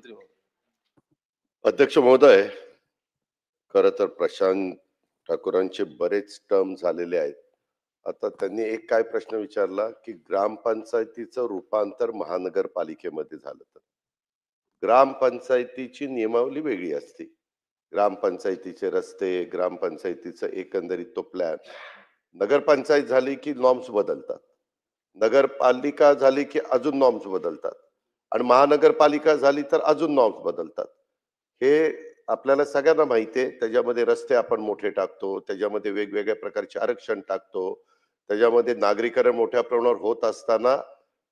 मंत्री महोदय. अध्यक्ष महोदय, खरं तर प्रशांत ठाकूरांचे बरेच टर्म झालेले आहेत. आता त्यांनी एक काय प्रश्न विचारला की ग्रामपंचायतीचं रूपांतर महानगरपालिकेमध्ये झालं तर ग्रामपंचायतीची नियमावली वेगळी असते. ग्रामपंचायतीचे रस्ते, ग्रामपंचायतीचं एकंदरीत तो प्लॅन, नगरपंचायत झाली की नॉर्म्स बदलतात, नगरपालिका झाली की अजून नॉर्म्स बदलतात, आणि महानगरपालिका झाली तर अजून नॉर्म्स बदलतात. हे आपल्याला सगळ्यांना माहिती आहे. त्याच्यामध्ये रस्ते आपण मोठे टाकतो, त्याच्यामध्ये वेगवेगळ्या प्रकारचे आरक्षण टाकतो, त्याच्यामध्ये नागरीकरण मोठ्या प्रमाणावर होत असताना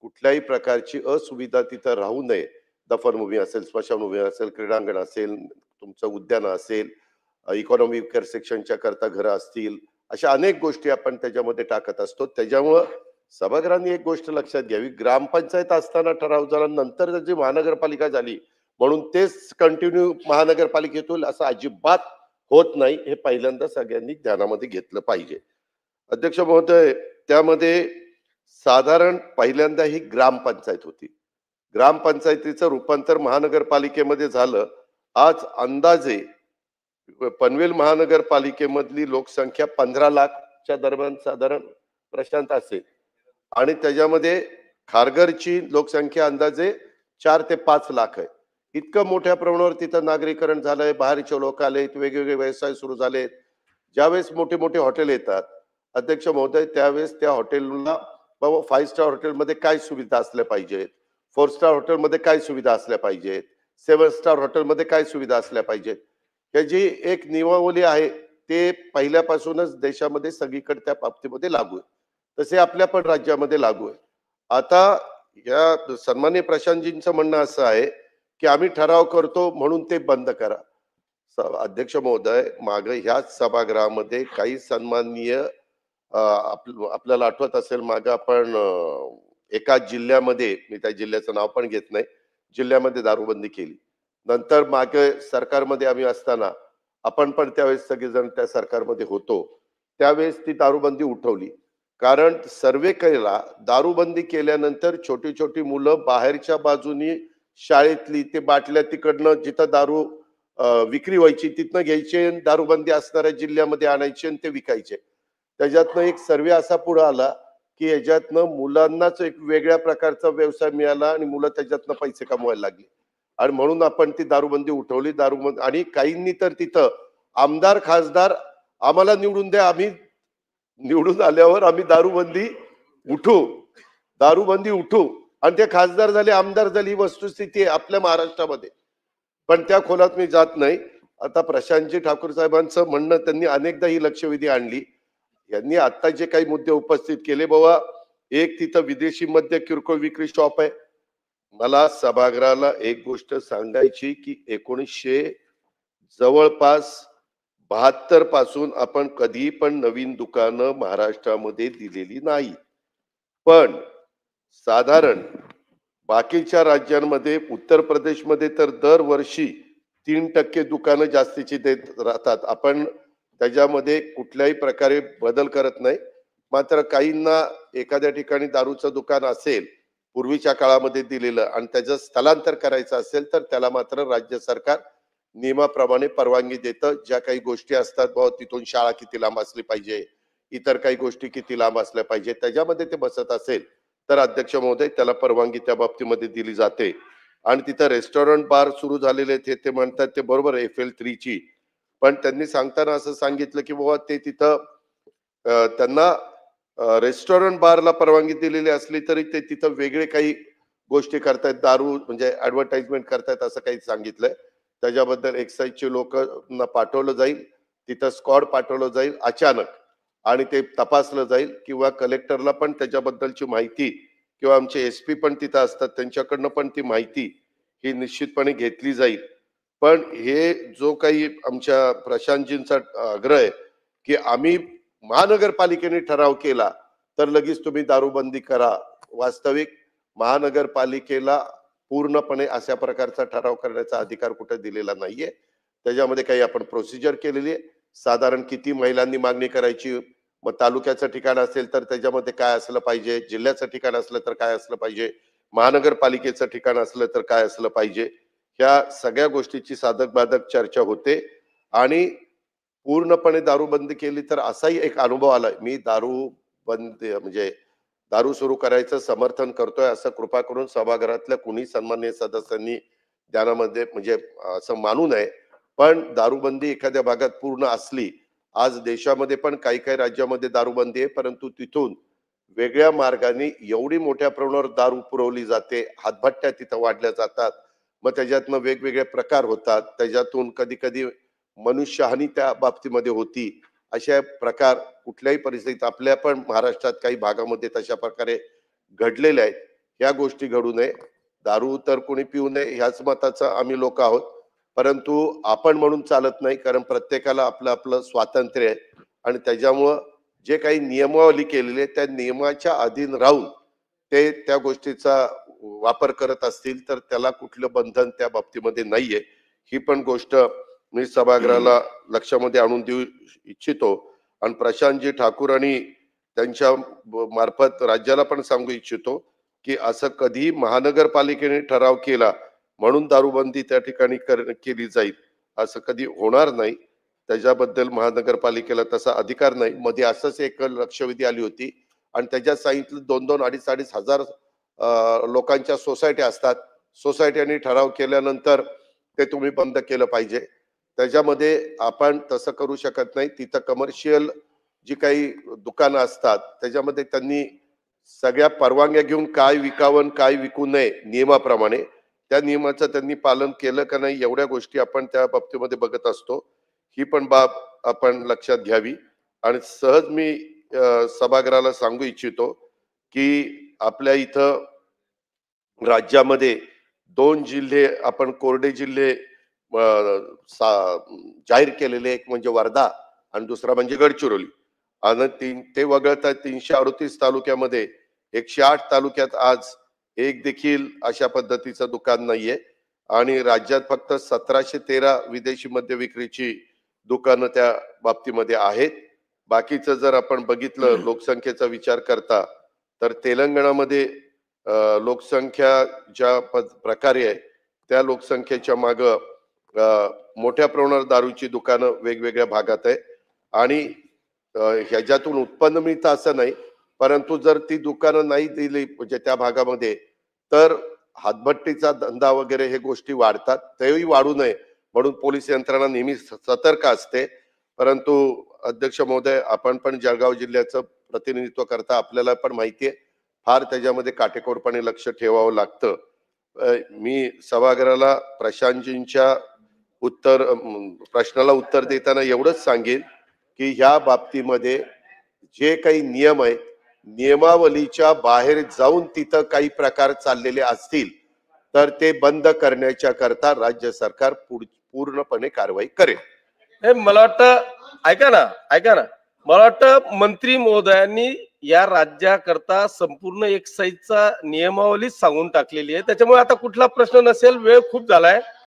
कुठल्याही प्रकारची असुविधा तिथं राहू नये. दफनभूमी असेल, स्मशानभूमी असेल, क्रीडांगण असेल, तुमचं उद्यान असेल, इकॉनॉमी विकर सेक्शनच्या करता घरं असतील, अशा अनेक गोष्टी आपण त्याच्यामध्ये टाकत असतो. त्याच्यामुळं सभागृहांनी एक गोष्ट लक्षात घ्यावी, ग्रामपंचायत असताना ठराव झाला, नंतर त्याची महानगरपालिका झाली म्हणून तेच कंटिन्यू महानगरपालिकेत होईल असं अजिबात होत नाही. हे पहिल्यांदा सगळ्यांनी ध्यानामध्ये घेतलं पाहिजे. अध्यक्ष महोदय, त्यामध्ये साधारण पहिल्यांदा ही ग्रामपंचायत होती, ग्रामपंचायतीचं रूपांतर महानगरपालिकेमध्ये झालं. आज अंदाजे पनवेल महानगरपालिकेमधली लोकसंख्या 15 लाखच्या दरम्यान साधारण प्रशांत असेल, आणि त्याच्यामध्ये खारघरची लोकसंख्या अंदाजे 4 ते 5 लाख आहे. इतकं मोठ्या प्रमाणावर तिथं नागरीकरण झालंय, बाहेरचे लोक आलेत, वेगवेगळे व्यवसाय सुरू झालेत. ज्यावेळेस मोठे मोठे हॉटेल येतात अध्यक्ष महोदय, त्यावेळेस त्या हॉटेलला बाबा 5 स्टार हॉटेलमध्ये काय सुविधा असल्या पाहिजेत, 4 स्टार हॉटेलमध्ये काय सुविधा असल्या पाहिजेत, 7 स्टार हॉटेलमध्ये काय सुविधा असल्या पाहिजेत, याची एक नियमावली आहे. ते पहिल्यापासूनच देशामध्ये सगळीकडे त्या बाबतीमध्ये लागू आहे, तसे आपल्या पण राज्यामध्ये लागू आहे. आता या सन्माननीय प्रशांतजींचं म्हणणं असं आहे की आम्ही ठराव करतो म्हणून ते बंद करा. अध्यक्ष महोदय, माग ह्याच सभागृहामध्ये काही सन्माननीय आपल्याला आठवत असेल, माग आपण एका जिल्ह्यामध्ये, मी त्या जिल्ह्याचं नाव पण घेत नाही, जिल्ह्यामध्ये दारूबंदी केली. नंतर मागे सरकारमध्ये आम्ही असताना आपण पण त्यावेळेस सगळेजण त्या सरकारमध्ये होतो, त्यावेळेस ती दारूबंदी उठवली. कारण सर्वे केला, दारूबंदी केल्यानंतर छोटी छोटी मुलं बाहेरच्या बाजूनी शाळेतली ते बाटल्या तिकडनं जिथं दारू विक्री व्हायची तिथनं घ्यायचे, दारूबंदी असणाऱ्या जिल्ह्यामध्ये आणायचे आणि ते विकायचे. त्याच्यातनं एक सर्वे असा पुढे आला की याच्यातनं मुलांनाच एक वेगळ्या प्रकारचा व्यवसाय मिळाला आणि मुलं त्याच्यातनं पैसे कमवायला लागली, आणि म्हणून आपण ती दारूबंदी उठवली. दारूबंदी, आणि काहींनी तर तिथं आमदार खासदार आम्हाला निवडून द्या, आम्ही निवडून आल्यावर आम्ही दारूबंदी उठू, आणि ते खासदार झाले, आमदार झाली. ही वस्तुस्थिती आहे आपल्या महाराष्ट्रामध्ये. पण त्या खोलात मी जात नाही. आता प्रशांतजी ठाकूर साहेबांचं म्हणणं, त्यांनी अनेकदा ही लक्षवेधी आणली. यांनी आता जे काही मुद्दे उपस्थित केले, बाबा एक तिथं विदेशी मद्य किरकोळ विक्री शॉप आहे. मला सभागृहाला एक गोष्ट सांगायची की 1900 जवळपास 72 पासून आपण कधी पण नवीन दुकानं महाराष्ट्रामध्ये दिलेली नाही. पण साधारण बाकीच्या राज्यांमध्ये, उत्तर प्रदेशमध्ये तर दरवर्षी 3% दुकानं जास्तीची देत राहतात. आपण त्याच्यामध्ये कुठल्याही प्रकारे बदल करत नाही. मात्र काहींना एखाद्या ठिकाणी दारूचं दुकान असेल पूर्वीच्या काळामध्ये दिलेलं, आणि त्याचं स्थलांतर करायचं असेल तर त्याला मात्र राज्य सरकार नियमाप्रमाणे परवानगी देतं. ज्या काही गोष्टी असतात, बाबा तिथून शाळा किती लांब असली पाहिजे, इतर काही गोष्टी किती लांब असल्या पाहिजे, त्याच्यामध्ये ते बसत असेल तर अध्यक्ष महोदय त्याला परवानगी त्या बाबतीमध्ये दिली जाते. आणि तिथं रेस्टॉरंट बार सुरू झालेले ते म्हणतात ते बरोबर FL3 ची, पण त्यांनी सांगताना असं सांगितलं की बाबा ते तिथं त्यांना रेस्टॉरंट बारला परवानगी दिलेली असली तरी ते तिथं वेगळे काही गोष्टी करतायत, दारू म्हणजे ऍडव्हर्टाइजमेंट करतायत असं काही सांगितलंय. त्याच्याबद्दल एक्साईजचे लोकांना पाठवलं जाईल, तिथं स्क्वॉड पाठवलं जाईल अचानक, आणि ते तपासलं जाईल, किंवा कलेक्टरला पण त्याच्याबद्दलची माहिती, किंवा आमचे SP पण तिथं असतात त्यांच्याकडनं पण ती माहिती ही निश्चितपणे घेतली जाईल. पण हे जो काही आमच्या प्रशांतजींचा आग्रह आहे की आम्ही महानगरपालिकेने ठराव केला तर लगेच तुम्ही दारूबंदी करा, वास्तविक महानगरपालिकेला पूर्णपणे अशा प्रकारचा ठराव करण्याचा अधिकार कुठे दिलेला नाहीये. त्याच्यामध्ये काही आपण प्रोसिजर केलेली आहे. साधारण किती महिलांनी मागणी करायची, मग तालुक्याचं ठिकाण असेल तर त्याच्यामध्ये काय असलं पाहिजे, जिल्ह्याचं ठिकाण असलं तर काय असलं पाहिजे, महानगरपालिकेचं ठिकाण असलं तर काय असलं पाहिजे, ह्या सगळ्या गोष्टीची साधक बाधक चर्चा होते आणि पूर्णपणे दारूबंदी केली तर असाही एक अनुभव आलाय. मी दारू बंद म्हणजे दारू सुरू करायचं समर्थन करतोय असं कृपा करून सभागृहातल्या कुणी सन्माननीय सदस्यांनी ध्यानामध्ये म्हणजे असं मानू नये. पण दारूबंदी एखाद्या भागात पूर्ण असली, आज देशामध्ये पण काही काही राज्यामध्ये दारूबंदी आहे, परंतु तिथून वेगळ्या मार्गाने एवढी मोठ्या प्रमाणावर दारू पुरवली जाते, हातभट्ट्या तिथं वाढल्या जातात, मग त्याच्यातनं वेगवेगळे प्रकार होतात, त्याच्यातून कधी कधी मनुष्यहानी त्या बाबतीमध्ये होती. अशा प्रकार कुठल्याही परिस्थितीत आपल्या पण महाराष्ट्रात काही भागामध्ये तशा प्रकारे घडलेल्या आहेत. ह्या गोष्टी घडू नये. दारू तर कोणी पिऊ नये ह्याच मताचा आम्ही लोक आहोत. परंतु आपण म्हणून चालत नाही, कारण प्रत्येकाला आपलं आपलं स्वातंत्र्य आहे आणि त्याच्यामुळं जे काही नियमावली केलेली आहे त्या नियमाच्या अधीन राहून ते त्या गोष्टीचा वापर करत असतील तर त्याला कुठलं बंधन त्या बाबतीमध्ये नाहीये. ही पण गोष्ट मी सभागृहाला लक्षामध्ये आणून देऊ इच्छितो आणि प्रशांतजी ठाकूर आणि त्यांच्या मार्फत राज्याला पण सांगू इच्छितो की असं कधी महानगरपालिकेने ठराव केला म्हणून दारूबंदी त्या ठिकाणी केली जाईल असं कधी होणार नाही. त्याच्याबद्दल महानगरपालिकेला तसा अधिकार नाही. मध्ये असंच एक लक्षवेधी आली होती आणि त्याच्यात सांगितलं 2-2, 2.5-2.5 हजार लोकांच्या सोसायट्या असतात. सोसायट्यांनी ठराव केल्यानंतर ते तुम्ही बंद केलं पाहिजे. त्याच्यामध्ये आपण तसं करू शकत नाही. तिथं कमर्शियल जी काही दुकानं असतात त्याच्यामध्ये त्यांनी सगळ्या परवानग्या घेऊन काय विकावं काय विकू नये नियमाप्रमाणे त्या नियमाचं त्यांनी पालन केलं का नाही एवढ्या गोष्टी आपण त्या बाबतीमध्ये बघत असतो. ही पण बाब आपण लक्षात घ्यावी आणि सहज मी सभागृहाला सांगू इच्छितो की आपल्या इथं राज्यामध्ये 2 जिल्हे आपण कोरडे जिल्हे जाहीर केलेले, एक म्हणजे वर्धा आणि दुसरा म्हणजे गडचिरोली आणि ते वगळता 338 तालुक्यामध्ये 108 तालुक्यात आज एक देखील अशा पद्धतीचं दुकान नाहीये आणि राज्यात फक्त 1713 विदेशी मद्य विक्रीची दुकानं त्या बाबतीमध्ये आहेत. बाकीचं जर आपण बघितलं लोकसंख्येचा विचार करता तर तेलंगणामध्ये लोकसंख्या ज्या प्रकारे आहे त्या लोकसंख्येच्या माग मोठ्या प्रमाणावर दारूची दुकानं वेगवेगळ्या भागात आहे आणि ह्याच्यातून उत्पन्न मिळतं असं नाही, परंतु जर ती दुकानं नाही दिली म्हणजे त्या भागामध्ये तर हातभट्टीचा धंदा वगैरे हे गोष्टी वाढतात. तेही वाढू नये म्हणून पोलीस यंत्रणा नेहमी सतर्क असते. परंतु अध्यक्ष महोदय आपण पण जळगाव जिल्ह्याचं प्रतिनिधित्व करता, आपल्याला पण माहिती आहे फार त्याच्यामध्ये काटेकोरपणे लक्ष ठेवावं लागतं. मी सभागृहाला प्रशांतजींच्या प्रश्नाला उत्तर देताना एवढंच सांगेन की ह्या बाबतीमध्ये जे काही नियम आहेत नियमावलीच्या बाहेर जाऊन तिथं काही प्रकार चाललेले असतील तर ते बंद करण्याच्या करता राज्य सरकार पूर्णपणे कारवाई करेल. हे मला वाटतं ऐका ना मला वाटतं मंत्री महोदयांनी या राज्याकरता संपूर्ण एक्साईजचा नियमावलीच सांगून टाकलेली आहे, त्याच्यामुळे आता कुठला प्रश्न नसेल. वेळ खूप झालाय.